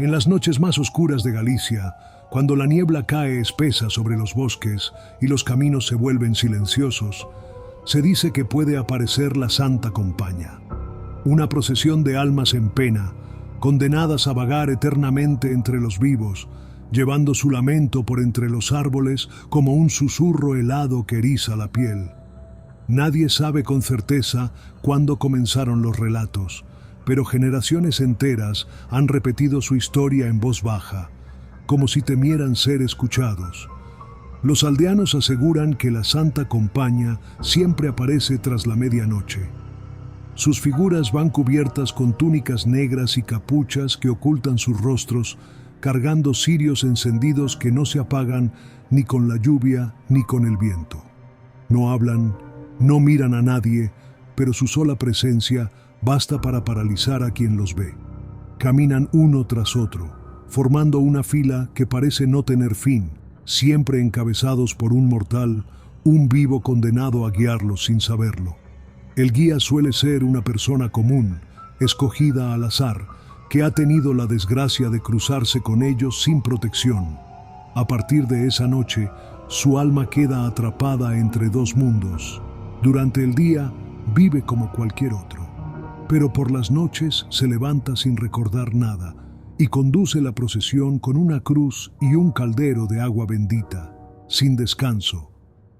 En las noches más oscuras de Galicia, cuando la niebla cae espesa sobre los bosques y los caminos se vuelven silenciosos, se dice que puede aparecer la Santa Compaña, una procesión de almas en pena, condenadas a vagar eternamente entre los vivos, llevando su lamento por entre los árboles como un susurro helado que eriza la piel. Nadie sabe con certeza cuándo comenzaron los relatos, pero generaciones enteras han repetido su historia en voz baja, como si temieran ser escuchados. Los aldeanos aseguran que la Santa Compaña siempre aparece tras la medianoche. Sus figuras van cubiertas con túnicas negras y capuchas que ocultan sus rostros, cargando cirios encendidos que no se apagan ni con la lluvia ni con el viento. No hablan, no miran a nadie, pero su sola presencia basta para paralizar a quien los ve. Caminan uno tras otro, formando una fila que parece no tener fin, siempre encabezados por un mortal, un vivo condenado a guiarlos sin saberlo. El guía suele ser una persona común, escogida al azar, que ha tenido la desgracia de cruzarse con ellos sin protección. A partir de esa noche, su alma queda atrapada entre dos mundos. Durante el día, vive como cualquier otro, pero por las noches se levanta sin recordar nada y conduce la procesión con una cruz y un caldero de agua bendita, sin descanso,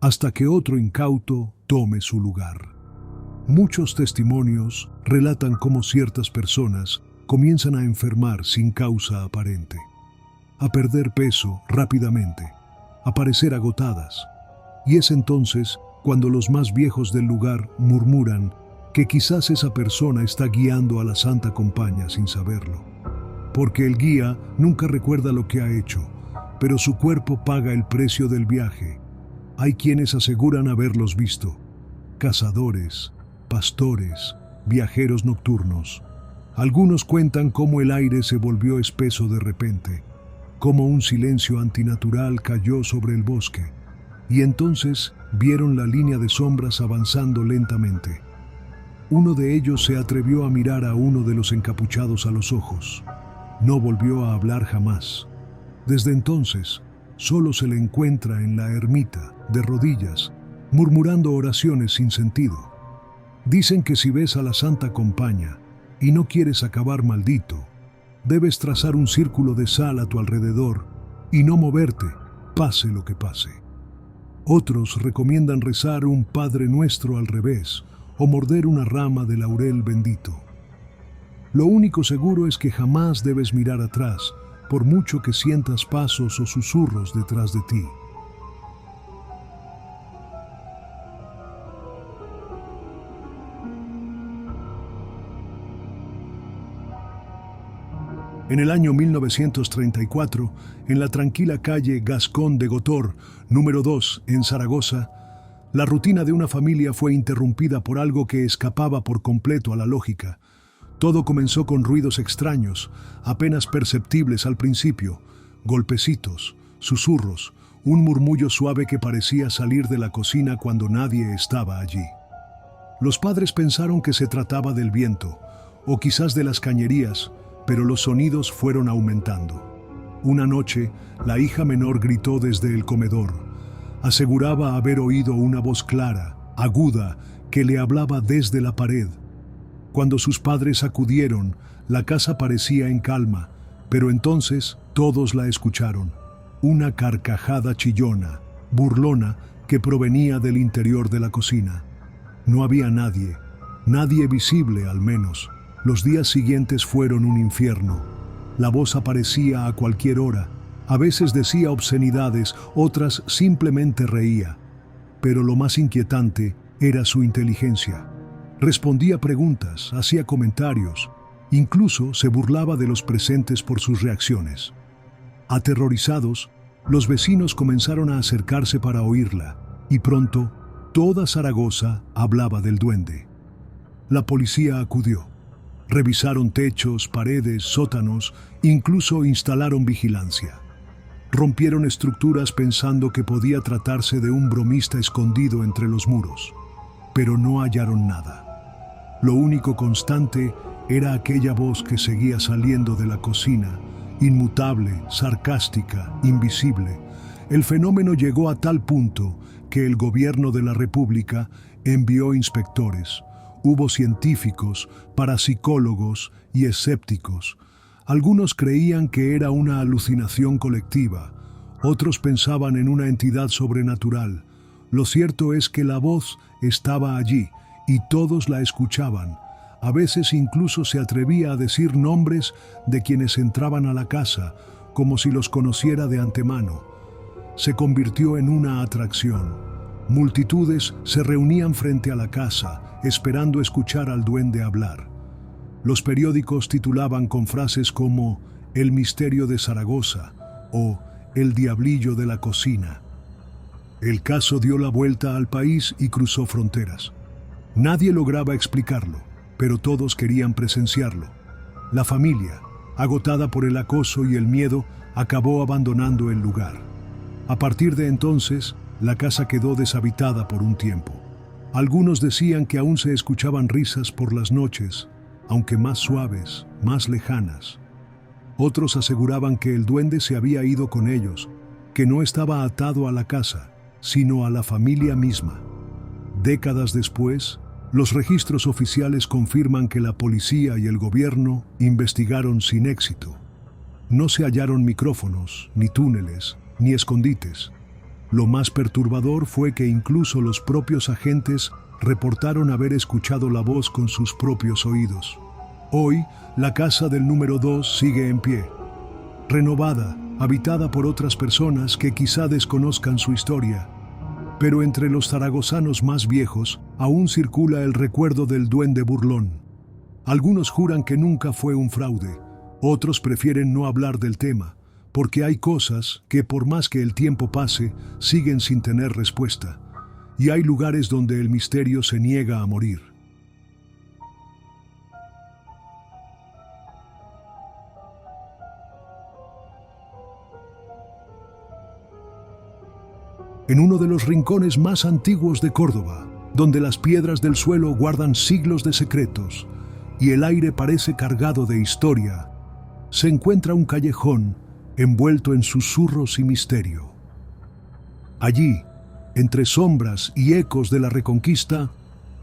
hasta que otro incauto tome su lugar. Muchos testimonios relatan cómo ciertas personas comienzan a enfermar sin causa aparente, a perder peso rápidamente, a parecer agotadas, y es entonces cuando los más viejos del lugar murmuran que quizás esa persona está guiando a la Santa Compaña sin saberlo, porque el guía nunca recuerda lo que ha hecho, pero su cuerpo paga el precio del viaje. Hay quienes aseguran haberlos visto: cazadores, pastores, viajeros nocturnos. Algunos cuentan cómo el aire se volvió espeso de repente, cómo un silencio antinatural cayó sobre el bosque, y entonces vieron la línea de sombras avanzando lentamente. Uno de ellos se atrevió a mirar a uno de los encapuchados a los ojos. No volvió a hablar jamás. Desde entonces, solo se le encuentra en la ermita, de rodillas, murmurando oraciones sin sentido. Dicen que si ves a la Santa Compaña y no quieres acabar maldito, debes trazar un círculo de sal a tu alrededor y no moverte, pase lo que pase. Otros recomiendan rezar un Padre Nuestro al revés o morder una rama de laurel bendito. Lo único seguro es que jamás debes mirar atrás, por mucho que sientas pasos o susurros detrás de ti. En el año 1934, en la tranquila calle Gascón de Gotor, número 2, en Zaragoza, la rutina de una familia fue interrumpida por algo que escapaba por completo a la lógica. Todo comenzó con ruidos extraños, apenas perceptibles al principio: golpecitos, susurros, un murmullo suave que parecía salir de la cocina cuando nadie estaba allí. Los padres pensaron que se trataba del viento, o quizás de las cañerías, pero los sonidos fueron aumentando. Una noche, la hija menor gritó desde el comedor. Aseguraba haber oído una voz clara, aguda, que le hablaba desde la pared. Cuando sus padres acudieron, la casa parecía en calma, pero entonces todos la escucharon. Una carcajada chillona, burlona, que provenía del interior de la cocina. No había nadie, nadie visible al menos. Los días siguientes fueron un infierno. La voz aparecía a cualquier hora. A veces decía obscenidades, otras simplemente reía. Pero lo más inquietante era su inteligencia. Respondía preguntas, hacía comentarios, incluso se burlaba de los presentes por sus reacciones. Aterrorizados, los vecinos comenzaron a acercarse para oírla, y pronto toda Zaragoza hablaba del duende. La policía acudió. Revisaron techos, paredes, sótanos, incluso instalaron vigilancia. Rompieron estructuras pensando que podía tratarse de un bromista escondido entre los muros, pero no hallaron nada. Lo único constante era aquella voz que seguía saliendo de la cocina inmutable, sarcástica, invisible. El fenómeno llegó a tal punto que el gobierno de la República envió inspectores. Hubo científicos, parapsicólogos y escépticos. Algunos creían que era una alucinación colectiva, otros pensaban en una entidad sobrenatural. Lo cierto es que la voz estaba allí y todos la escuchaban. A veces incluso se atrevía a decir nombres de quienes entraban a la casa, como si los conociera de antemano. Se convirtió en una atracción. Multitudes se reunían frente a la casa, esperando escuchar al duende hablar. Los periódicos titulaban con frases como "El misterio de Zaragoza" o "El diablillo de la cocina". El caso dio la vuelta al país y cruzó fronteras. Nadie lograba explicarlo, pero todos querían presenciarlo. La familia, agotada por el acoso y el miedo, acabó abandonando el lugar. A partir de entonces, la casa quedó deshabitada por un tiempo. Algunos decían que aún se escuchaban risas por las noches, aunque más suaves, más lejanas. Otros aseguraban que el duende se había ido con ellos, que no estaba atado a la casa, sino a la familia misma. Décadas después, los registros oficiales confirman que la policía y el gobierno investigaron sin éxito. No se hallaron micrófonos, ni túneles, ni escondites. Lo más perturbador fue que incluso los propios agentes reportaron haber escuchado la voz con sus propios oídos. Hoy, la casa del número 2 sigue en pie, renovada, habitada por otras personas que quizá desconozcan su historia. Pero entre los zaragozanos más viejos aún circula el recuerdo del duende burlón. Algunos juran que nunca fue un fraude, otros prefieren no hablar del tema, porque hay cosas que por más que el tiempo pase, siguen sin tener respuesta, y hay lugares donde el misterio se niega a morir. En uno de los rincones más antiguos de Córdoba, donde las piedras del suelo guardan siglos de secretos y el aire parece cargado de historia, se encuentra un callejón envuelto en susurros y misterio. Allí, entre sombras y ecos de la Reconquista,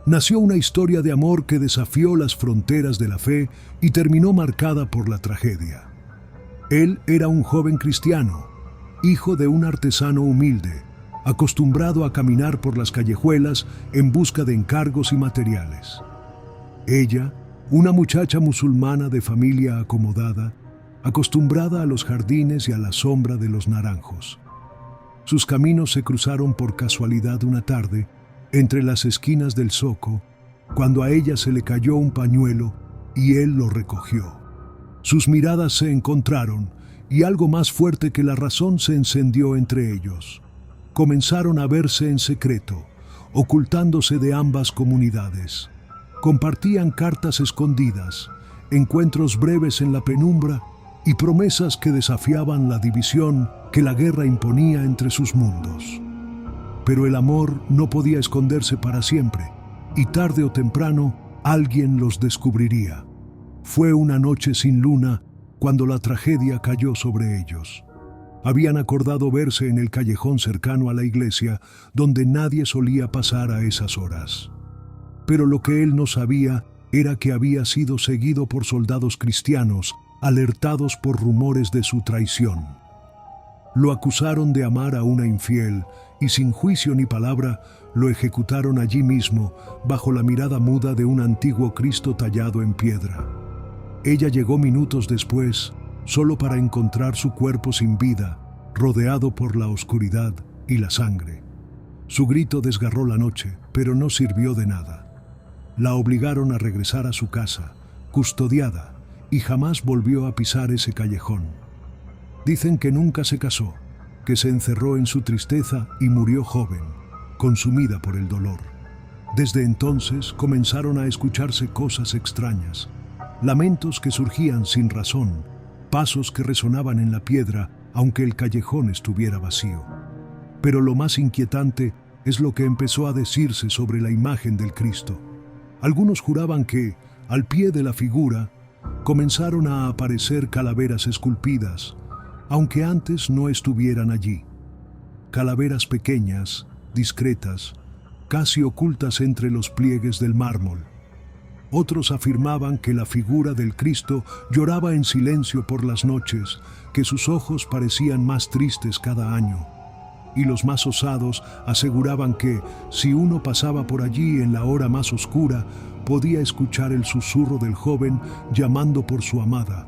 nació una historia de amor que desafió las fronteras de la fe y terminó marcada por la tragedia. Él era un joven cristiano, hijo de un artesano humilde, acostumbrado a caminar por las callejuelas en busca de encargos y materiales. Ella, una muchacha musulmana de familia acomodada, acostumbrada a los jardines y a la sombra de los naranjos. Sus caminos se cruzaron por casualidad una tarde, entre las esquinas del zoco, cuando a ella se le cayó un pañuelo y él lo recogió. Sus miradas se encontraron y algo más fuerte que la razón se encendió entre ellos. Comenzaron a verse en secreto, ocultándose de ambas comunidades. Compartían cartas escondidas, encuentros breves en la penumbra y promesas que desafiaban la división que la guerra imponía entre sus mundos. Pero el amor no podía esconderse para siempre, y tarde o temprano alguien los descubriría. Fue una noche sin luna cuando la tragedia cayó sobre ellos. Habían acordado verse en el callejón cercano a la iglesia, donde nadie solía pasar a esas horas. Pero lo que él no sabía era que había sido seguido por soldados cristianos, alertados por rumores de su traición. Lo acusaron de amar a una infiel y sin juicio ni palabra lo ejecutaron allí mismo, bajo la mirada muda de un antiguo Cristo tallado en piedra. Ella llegó minutos después, solo para encontrar su cuerpo sin vida, rodeado por la oscuridad y la sangre. Su grito desgarró la noche, pero no sirvió de nada. La obligaron a regresar a su casa, custodiada, y jamás volvió a pisar ese callejón. Dicen que nunca se casó, que se encerró en su tristeza y murió joven, consumida por el dolor. Desde entonces comenzaron a escucharse cosas extrañas, lamentos que surgían sin razón, pasos que resonaban en la piedra aunque el callejón estuviera vacío. Pero lo más inquietante es lo que empezó a decirse sobre la imagen del Cristo. Algunos juraban que, al pie de la figura, comenzaron a aparecer calaveras esculpidas, aunque antes no estuvieran allí. Calaveras pequeñas, discretas, casi ocultas entre los pliegues del mármol. Otros afirmaban que la figura del Cristo lloraba en silencio por las noches, que sus ojos parecían más tristes cada año. Y los más osados aseguraban que, si uno pasaba por allí en la hora más oscura, podía escuchar el susurro del joven llamando por su amada,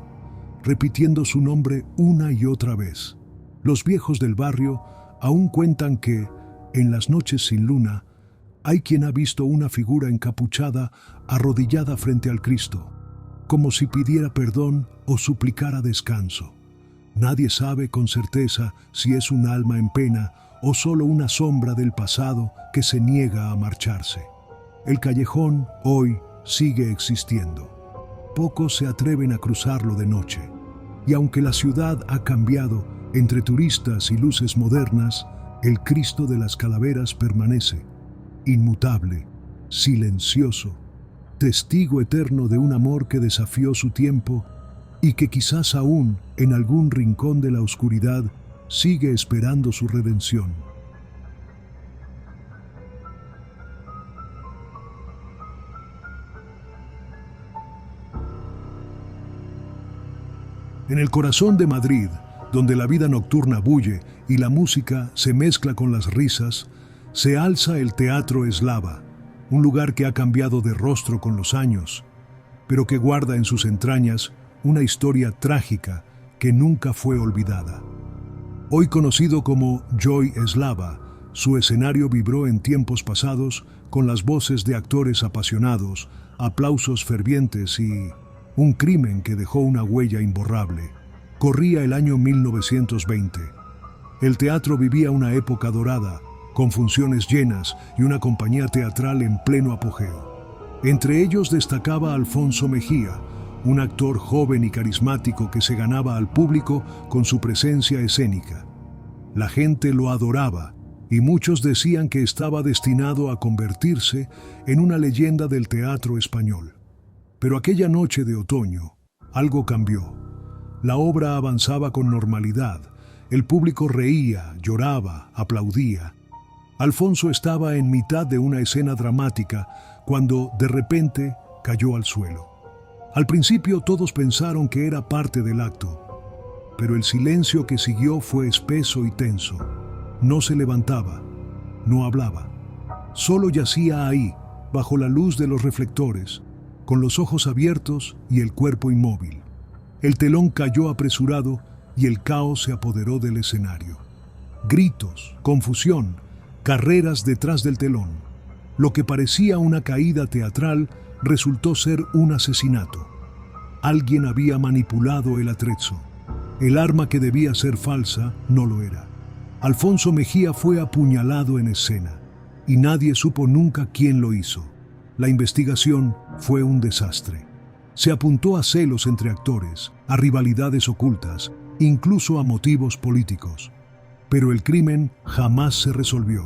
repitiendo su nombre una y otra vez. Los viejos del barrio aún cuentan que, en las noches sin luna, hay quien ha visto una figura encapuchada arrodillada frente al Cristo, como si pidiera perdón o suplicara descanso. Nadie sabe con certeza si es un alma en pena o solo una sombra del pasado que se niega a marcharse. El callejón hoy sigue existiendo. Pocos se atreven a cruzarlo de noche. Y aunque la ciudad ha cambiado entre turistas y luces modernas, el Cristo de las Calaveras permanece, inmutable, silencioso, testigo eterno de un amor que desafió su tiempo y que quizás aún en algún rincón de la oscuridad sigue esperando su redención. En el corazón de Madrid, donde la vida nocturna bulle y la música se mezcla con las risas, se alza el Teatro Eslava, un lugar que ha cambiado de rostro con los años, pero que guarda en sus entrañas una historia trágica que nunca fue olvidada. Hoy conocido como Joy Eslava, su escenario vibró en tiempos pasados con las voces de actores apasionados, aplausos fervientes y un crimen que dejó una huella imborrable. Corría el año 1920. El teatro vivía una época dorada, con funciones llenas y una compañía teatral en pleno apogeo. Entre ellos destacaba Alfonso Mejía, un actor joven y carismático que se ganaba al público con su presencia escénica. La gente lo adoraba y muchos decían que estaba destinado a convertirse en una leyenda del teatro español. Pero aquella noche de otoño, algo cambió. La obra avanzaba con normalidad, el público reía, lloraba, aplaudía. Alfonso estaba en mitad de una escena dramática cuando, de repente, cayó al suelo. Al principio todos pensaron que era parte del acto, pero el silencio que siguió fue espeso y tenso. No se levantaba, no hablaba. Solo yacía ahí, bajo la luz de los reflectores, con los ojos abiertos y el cuerpo inmóvil. El telón cayó apresurado y el caos se apoderó del escenario. Gritos, confusión, carreras detrás del telón. Lo que parecía una caída teatral resultó ser un asesinato. Alguien había manipulado el atrezzo. El arma que debía ser falsa no lo era. Alfonso Mejía fue apuñalado en escena y nadie supo nunca quién lo hizo. La investigación fue un desastre. Se apuntó a celos entre actores, a rivalidades ocultas, incluso a motivos políticos. Pero el crimen jamás se resolvió.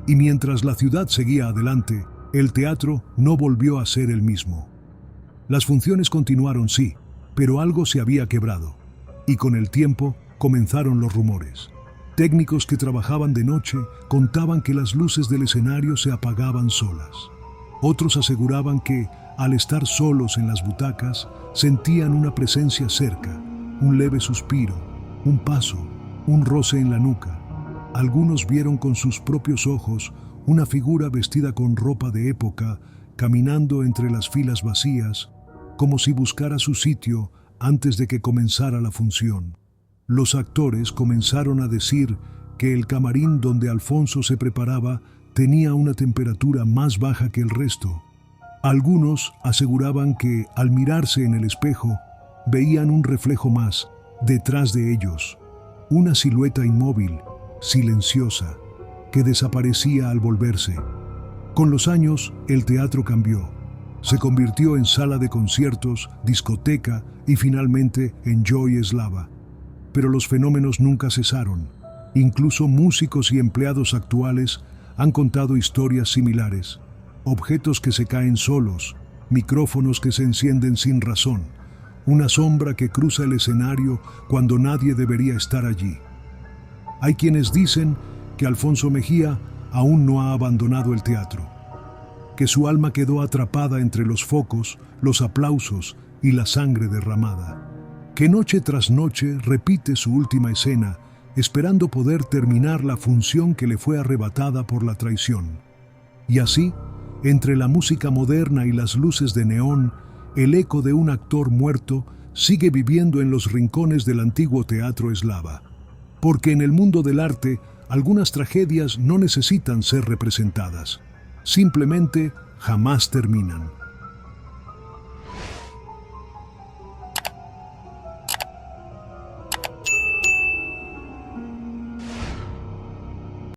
Y mientras la ciudad seguía adelante, el teatro no volvió a ser el mismo. Las funciones continuaron, sí, pero algo se había quebrado. Y con el tiempo comenzaron los rumores. Técnicos que trabajaban de noche contaban que las luces del escenario se apagaban solas. Otros aseguraban que, al estar solos en las butacas, sentían una presencia cerca, un leve suspiro, un paso, un roce en la nuca. Algunos vieron con sus propios ojos una figura vestida con ropa de época, caminando entre las filas vacías, como si buscara su sitio antes de que comenzara la función. Los actores comenzaron a decir que el camarín donde Alfonso se preparaba tenía una temperatura más baja que el resto. Algunos aseguraban que, al mirarse en el espejo, veían un reflejo más detrás de ellos, una silueta inmóvil, silenciosa, que desaparecía al volverse. Con los años, el teatro cambió. Se convirtió en sala de conciertos, discoteca y finalmente en Joy Eslava. Pero los fenómenos nunca cesaron. Incluso músicos y empleados actuales han contado historias similares. Objetos que se caen solos, micrófonos que se encienden sin razón, una sombra que cruza el escenario cuando nadie debería estar allí. Hay quienes dicen que Alfonso Mejía aún no ha abandonado el teatro, que su alma quedó atrapada entre los focos, los aplausos y la sangre derramada, que noche tras noche repite su última escena, esperando poder terminar la función que le fue arrebatada por la traición. Y así, entre la música moderna y las luces de neón, el eco de un actor muerto sigue viviendo en los rincones del antiguo teatro eslava. Porque en el mundo del arte, algunas tragedias no necesitan ser representadas. Simplemente jamás terminan.